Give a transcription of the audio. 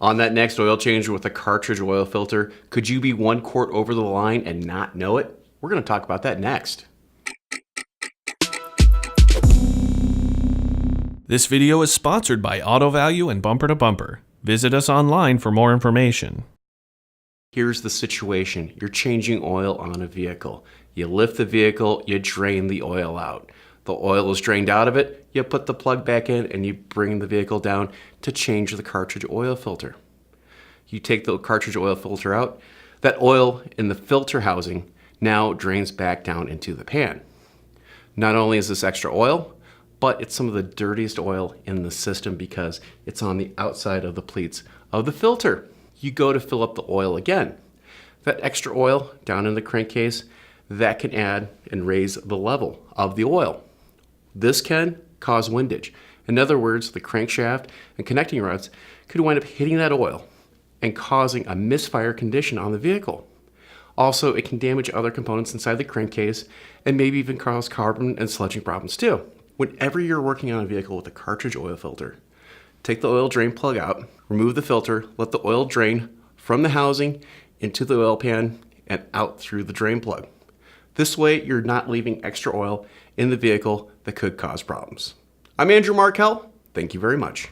On that next oil change with a cartridge oil filter, could you be 1 quart over the line and not know it? We're going to talk about that next. This video is sponsored by Auto Value and Bumper to Bumper. Visit us online for more information. Here's the situation. You're changing oil on a vehicle. You lift the vehicle, you drain the oil out. The oil is drained out of it, you put the plug back in and you bring the vehicle down to change the cartridge oil filter. You take the cartridge oil filter out, that oil in the filter housing now drains back down into the pan. Not only is this extra oil, but it's some of the dirtiest oil in the system because it's on the outside of the pleats of the filter. You go to fill up the oil again. That extra oil down in the crankcase, that can add and raise the level of the oil. This can cause windage. In other words, the crankshaft and connecting rods could wind up hitting that oil and causing a misfire condition on the vehicle. Also, it can damage other components inside the crankcase and maybe even cause carbon and sludging problems too. Whenever you're working on a vehicle with a cartridge oil filter, take the oil drain plug out, remove the filter, let the oil drain from the housing into the oil pan and out through the drain plug. This way, you're not leaving extra oil in the vehicle that could cause problems. I'm Andrew Markel. Thank you very much.